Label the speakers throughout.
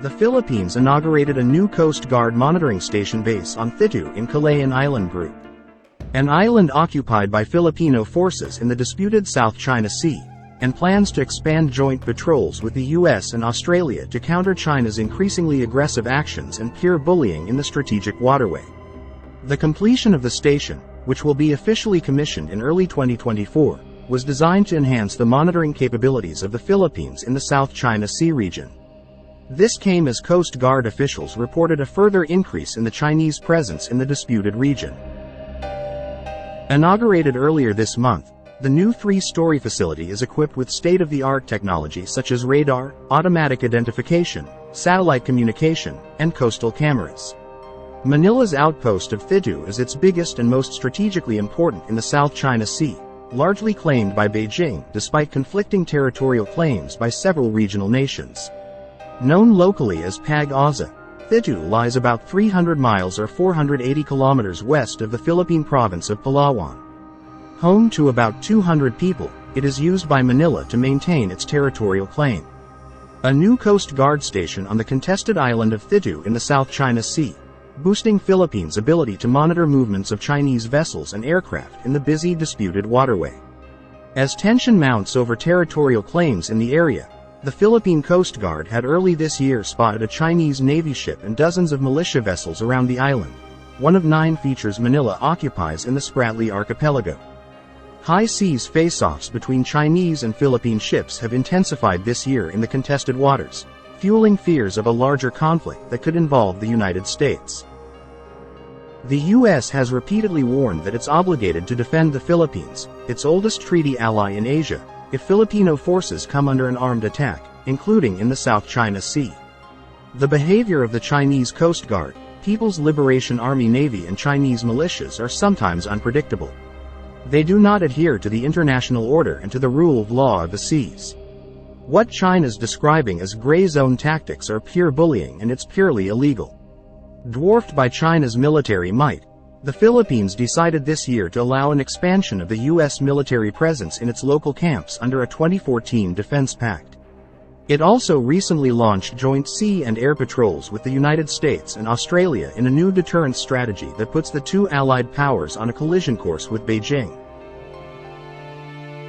Speaker 1: The Philippines inaugurated a new Coast Guard monitoring station base on Thitu in Kalayaan Island Group, an island occupied by Filipino forces in the disputed South China Sea, and plans to expand joint patrols with the US and Australia to counter China's increasingly aggressive actions and peer bullying in the strategic waterway. The completion of the station, which will be officially commissioned in early 2024, was designed to enhance the monitoring capabilities of the Philippines in the South China Sea region. This came as Coast Guard officials reported a further increase in the Chinese presence in the disputed region. Inaugurated earlier this month, the new 3-story facility is equipped with state-of-the-art technology such as radar, automatic identification, satellite communication, and coastal cameras. Manila's outpost of Thitu is its biggest and most strategically important in the South China Sea, largely claimed by Beijing despite conflicting territorial claims by several regional nations. Known locally as Pag-asa, Thitu lies about 300 miles or 480 kilometers west of the Philippine province of Palawan. Home to about 200 people, it is used by Manila to maintain its territorial claim. A new Coast Guard station on the contested island of Thitu in the South China Sea, boosting Philippines' ability to monitor movements of Chinese vessels and aircraft in the busy disputed waterway. As tension mounts over territorial claims in the area, the Philippine Coast Guard had early this year spotted a Chinese Navy ship and dozens of militia vessels around the island, one of 9 features Manila occupies in the Spratly Archipelago. High seas face-offs between Chinese and Philippine ships have intensified this year in the contested waters, fueling fears of a larger conflict that could involve the United States. The U.S. has repeatedly warned that it's obligated to defend the Philippines, its oldest treaty ally in Asia, if Filipino forces come under an armed attack, including in the South China Sea. The behavior of the Chinese Coast Guard, People's Liberation Army Navy and Chinese militias are sometimes unpredictable. They do not adhere to the international order and to the rule of law of the seas. What China's describing as gray zone tactics are pure bullying, and it's purely illegal. Dwarfed by China's military might, the Philippines decided this year to allow an expansion of the U.S. military presence in its local camps under a 2014 defense pact. It also recently launched joint sea and air patrols with the United States and Australia in a new deterrence strategy that puts the two allied powers on a collision course with Beijing.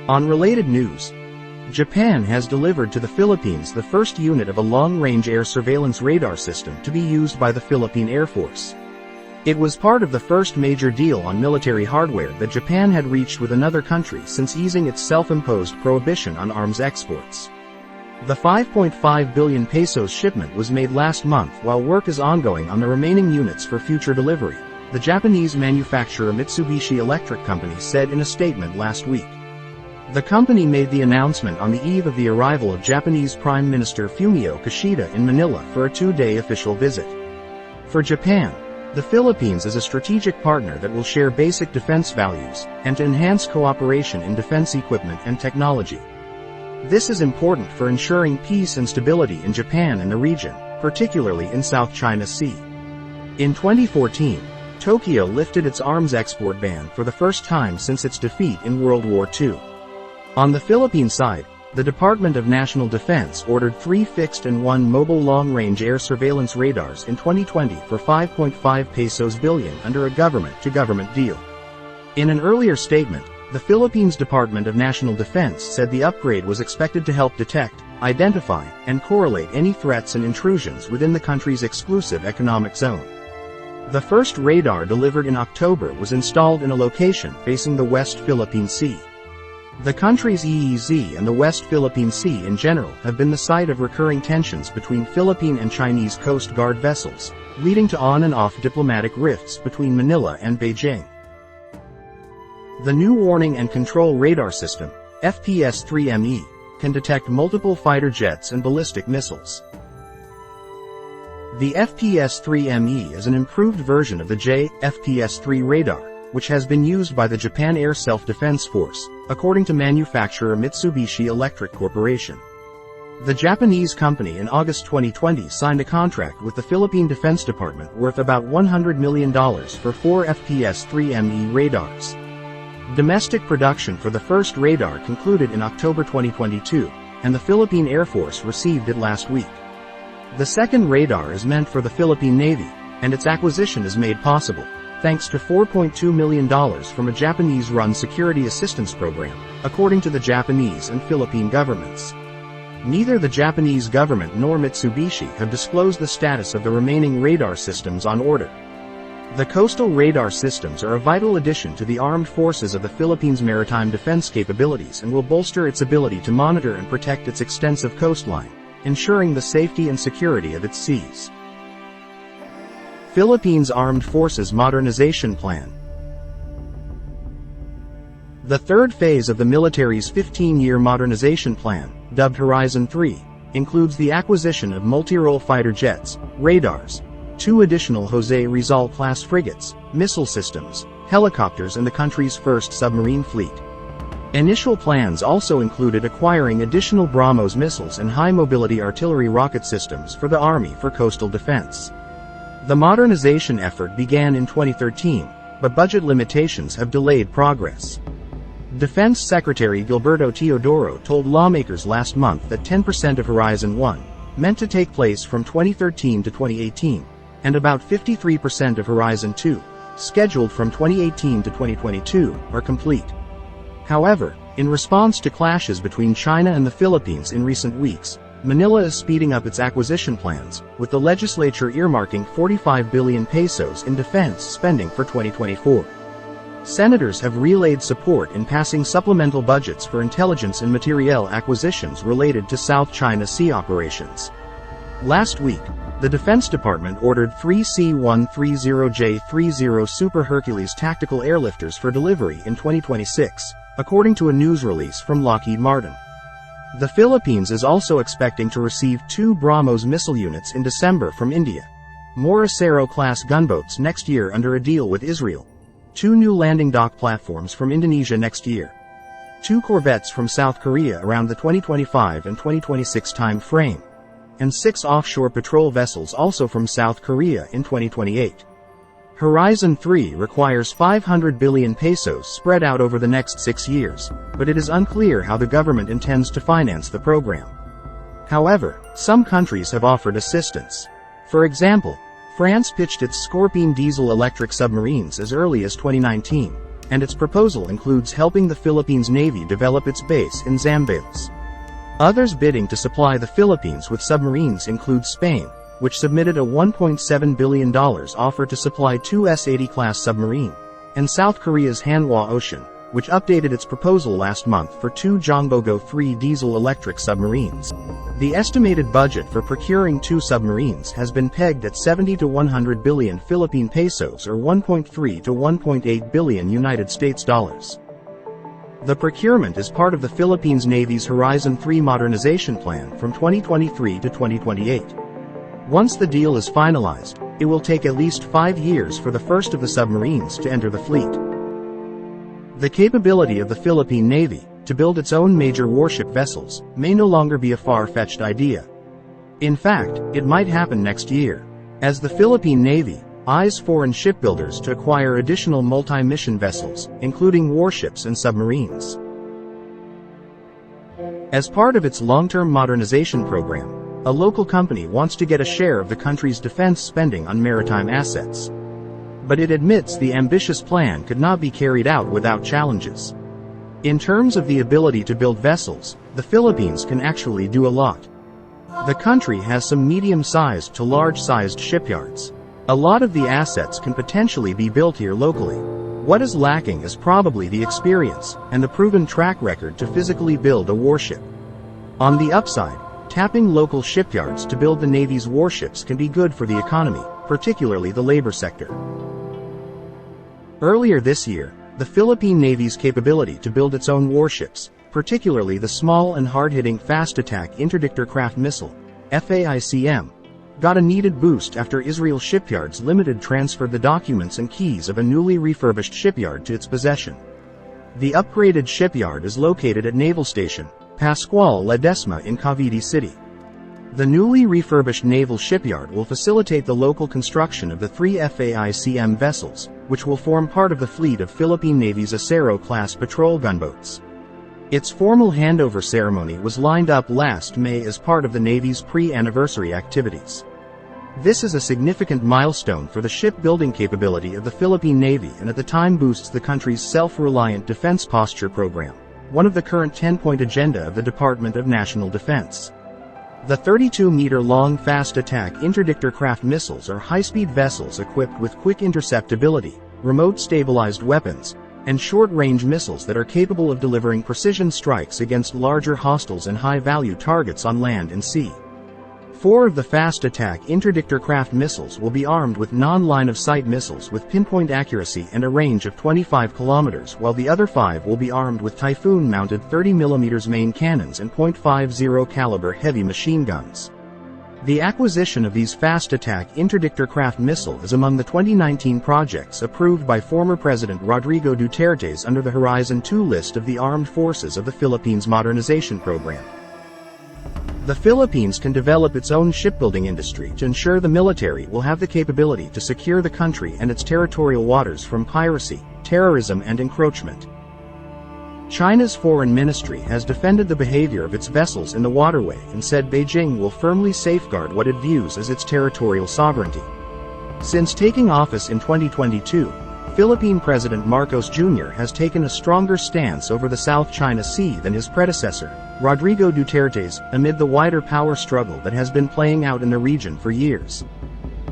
Speaker 1: On related news, Japan has delivered to the Philippines the first unit of a long-range air surveillance radar system to be used by the Philippine Air Force. It was part of the first major deal on military hardware that Japan had reached with another country since easing its self-imposed prohibition on arms exports. The 5.5 billion pesos shipment was made last month while work is ongoing on the remaining units for future delivery, the Japanese manufacturer Mitsubishi Electric Company said in a statement last week. The company made the announcement on the eve of the arrival of Japanese Prime Minister Fumio Kishida in Manila for a 2-day official visit. For Japan, the Philippines is a strategic partner that will share basic defense values, and to enhance cooperation in defense equipment and technology. This is important for ensuring peace and stability in Japan and the region, particularly in South China Sea. In 2014, Tokyo lifted its arms export ban for the first time since its defeat in World War II. On the Philippine side, the Department of National Defense ordered 3 fixed and 1 mobile long-range air surveillance radars in 2020 for 5.5 pesos billion under a government-to-government deal. In an earlier statement, the Philippines Department of National Defense said the upgrade was expected to help detect, identify, and correlate any threats and intrusions within the country's exclusive economic zone. The first radar delivered in October was installed in a location facing the West Philippine Sea. The country's EEZ and the West Philippine Sea in general have been the site of recurring tensions between Philippine and Chinese Coast Guard vessels, leading to on and off diplomatic rifts between Manila and Beijing. The new Warning and Control Radar System, FPS-3ME, can detect multiple fighter jets and ballistic missiles. The FPS-3ME is an improved version of the FPS-3 radar, which has been used by the Japan Air Self-Defense Force, according to manufacturer Mitsubishi Electric Corporation. The Japanese company in August 2020 signed a contract with the Philippine Defense Department worth about $100 million for 4 FPS-3ME radars. Domestic production for the first radar concluded in October 2022, and the Philippine Air Force received it last week. The second radar is meant for the Philippine Navy, and its acquisition is made possible thanks to $4.2 million from a Japanese-run security assistance program, according to the Japanese and Philippine governments. Neither the Japanese government nor Mitsubishi have disclosed the status of the remaining radar systems on order. The coastal radar systems are a vital addition to the armed forces of the Philippines' maritime defense capabilities and will bolster its ability to monitor and protect its extensive coastline, ensuring the safety and security of its seas. Philippines Armed Forces Modernization Plan. The third phase of the military's 15-year modernization plan, dubbed Horizon 3, includes the acquisition of multi-role fighter jets, radars, 2 additional Jose Rizal-class frigates, missile systems, helicopters and the country's first submarine fleet. Initial plans also included acquiring additional BrahMos missiles and high-mobility artillery rocket systems for the Army for coastal defense. The modernization effort began in 2013, but budget limitations have delayed progress. Defense Secretary Gilberto Teodoro told lawmakers last month that 10% of Horizon 1, meant to take place from 2013 to 2018, and about 53% of Horizon 2, scheduled from 2018 to 2022, are complete. However, in response to clashes between China and the Philippines in recent weeks, Manila is speeding up its acquisition plans, with the legislature earmarking 45 billion pesos in defense spending for 2024. Senators have relayed support in passing supplemental budgets for intelligence and materiel acquisitions related to South China Sea operations. Last week, the Defense Department ordered 3 C-130J-30 Super Hercules tactical airlifters for delivery in 2026, according to a news release from Lockheed Martin. The Philippines is also expecting to receive 2 BrahMos missile units in December from India, more Acero-class gunboats next year under a deal with Israel, 2 new landing dock platforms from Indonesia next year, 2 corvettes from South Korea around the 2025 and 2026 time frame, and 6 offshore patrol vessels also from South Korea in 2028. Horizon 3 requires 500 billion pesos spread out over the next 6 years, but it is unclear how the government intends to finance the program. However, some countries have offered assistance. For example, France pitched its Scorpene diesel-electric submarines as early as 2019, and its proposal includes helping the Philippines Navy develop its base in Zambales. Others bidding to supply the Philippines with submarines include Spain, which submitted a $1.7 billion offer to supply 2 S-80 submarine, and South Korea's Hanwha Ocean, which updated its proposal last month for 2 Jongbogo 3 diesel-electric submarines. The estimated budget for procuring 2 submarines has been pegged at 70 to 100 billion Philippine pesos or 1.3 to 1.8 billion United States dollars. The procurement is part of the Philippines Navy's Horizon 3 modernization plan from 2023 to 2028. Once the deal is finalized, it will take at least 5 years for the first of the submarines to enter the fleet. The capability of the Philippine Navy to build its own major warship vessels may no longer be a far-fetched idea. In fact, it might happen next year, as the Philippine Navy eyes foreign shipbuilders to acquire additional multi-mission vessels, including warships and submarines. As part of its long-term modernization program, a local company wants to get a share of the country's defense spending on maritime assets. But it admits the ambitious plan could not be carried out without challenges. In terms of the ability to build vessels, the Philippines can actually do a lot. The country has some medium-sized to large-sized shipyards. A lot of the assets can potentially be built here locally. What is lacking is probably the experience and the proven track record to physically build a warship. On the upside, tapping local shipyards to build the Navy's warships can be good for the economy, particularly the labor sector. Earlier this year, the Philippine Navy's capability to build its own warships, particularly the small and hard-hitting fast-attack interdictor craft missile, FAICM, got a needed boost after Israel Shipyards Limited transferred the documents and keys of a newly refurbished shipyard to its possession. The upgraded shipyard is located at Naval Station Pascual Ledesma in Cavite City. The newly refurbished naval shipyard will facilitate the local construction of the 3 FAICM vessels, which will form part of the fleet of Philippine Navy's Acero-class patrol gunboats. Its formal handover ceremony was lined up last May as part of the Navy's pre-anniversary activities. This is a significant milestone for the shipbuilding capability of the Philippine Navy and at the time boosts the country's self-reliant defense posture program, one of the current 10-point agenda of the Department of National Defense. The 32-meter-long fast-attack interdictor craft missiles are high-speed vessels equipped with quick interceptability, remote-stabilized weapons, and short-range missiles that are capable of delivering precision strikes against larger hostiles and high-value targets on land and sea. 4 of the fast-attack interdictor craft missiles will be armed with non-line-of-sight missiles with pinpoint accuracy and a range of 25 kilometers, while the other 5 will be armed with Typhoon-mounted 30mm main cannons and .50 caliber heavy machine guns. The acquisition of these fast-attack interdictor craft missile is among the 2019 projects approved by former President Rodrigo Duterte's under the Horizon 2 list of the Armed Forces of the Philippines Modernization Program. The Philippines can develop its own shipbuilding industry to ensure the military will have the capability to secure the country and its territorial waters from piracy, terrorism and encroachment. China's foreign ministry has defended the behavior of its vessels in the waterway and said Beijing will firmly safeguard what it views as its territorial sovereignty. Since taking office in 2022, Philippine President Marcos Jr. has taken a stronger stance over the South China Sea than his predecessor, Rodrigo Duterte's, amid the wider power struggle that has been playing out in the region for years.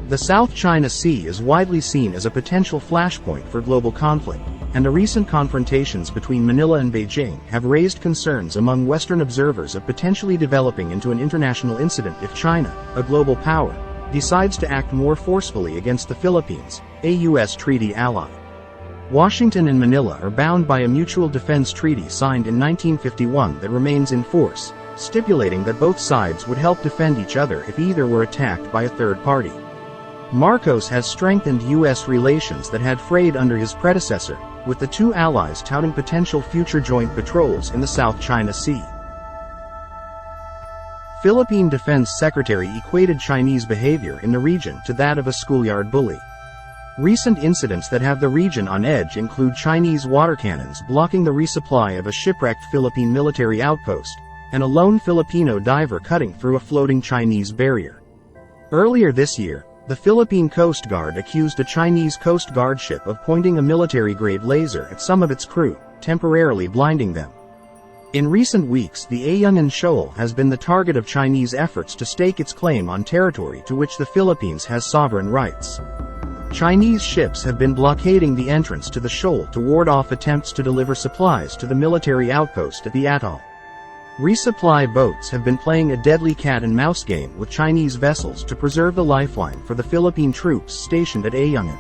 Speaker 1: The South China Sea is widely seen as a potential flashpoint for global conflict, and the recent confrontations between Manila and Beijing have raised concerns among Western observers of potentially developing into an international incident if China, a global power, decides to act more forcefully against the Philippines, a U.S. treaty ally. Washington and Manila are bound by a mutual defense treaty signed in 1951 that remains in force, stipulating that both sides would help defend each other if either were attacked by a third party. Marcos has strengthened U.S. relations that had frayed under his predecessor, with the two allies touting potential future joint patrols in the South China Sea. Philippine Defense Secretary equated Chinese behavior in the region to that of a schoolyard bully. Recent incidents that have the region on edge include Chinese water cannons blocking the resupply of a shipwrecked Philippine military outpost, and a lone Filipino diver cutting through a floating Chinese barrier. Earlier this year, the Philippine Coast Guard accused a Chinese Coast Guard ship of pointing a military-grade laser at some of its crew, temporarily blinding them. In recent weeks, the Ayungin Shoal has been the target of Chinese efforts to stake its claim on territory to which the Philippines has sovereign rights. Chinese ships have been blockading the entrance to the shoal to ward off attempts to deliver supplies to the military outpost at the atoll. Resupply boats have been playing a deadly cat-and-mouse game with Chinese vessels to preserve the lifeline for the Philippine troops stationed at Ayungin.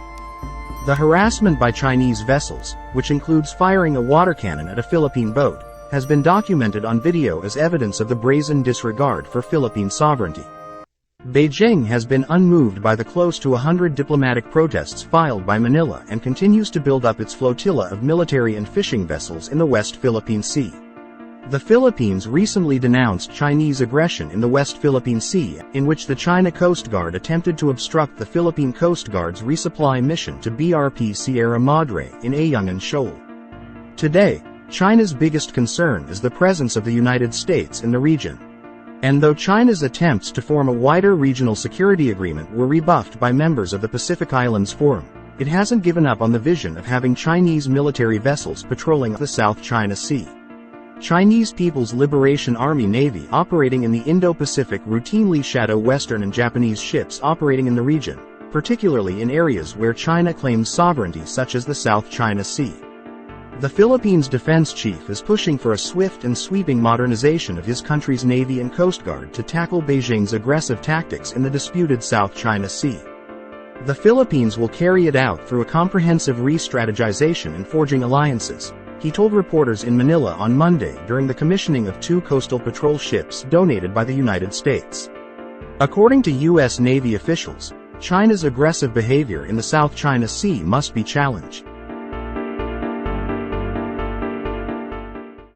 Speaker 1: The harassment by Chinese vessels, which includes firing a water cannon at a Philippine boat, has been documented on video as evidence of the brazen disregard for Philippine sovereignty. Beijing has been unmoved by the close to 100 diplomatic protests filed by Manila and continues to build up its flotilla of military and fishing vessels in the West Philippine Sea. The Philippines recently denounced Chinese aggression in the West Philippine Sea, in which the China Coast Guard attempted to obstruct the Philippine Coast Guard's resupply mission to BRP Sierra Madre in Ayungin Shoal. Today, China's biggest concern is the presence of the United States in the region. And though China's attempts to form a wider regional security agreement were rebuffed by members of the Pacific Islands Forum, it hasn't given up on the vision of having Chinese military vessels patrolling the South China Sea. Chinese People's Liberation Army Navy operating in the Indo-Pacific routinely shadow Western and Japanese ships operating in the region, particularly in areas where China claims sovereignty such as the South China Sea. The Philippines defense chief is pushing for a swift and sweeping modernization of his country's Navy and Coast Guard to tackle Beijing's aggressive tactics in the disputed South China Sea. The Philippines will carry it out through a comprehensive re-strategization and forging alliances, he told reporters in Manila on Monday during the commissioning of 2 coastal patrol ships donated by the United States. According to U.S. Navy officials, China's aggressive behavior in the South China Sea must be challenged.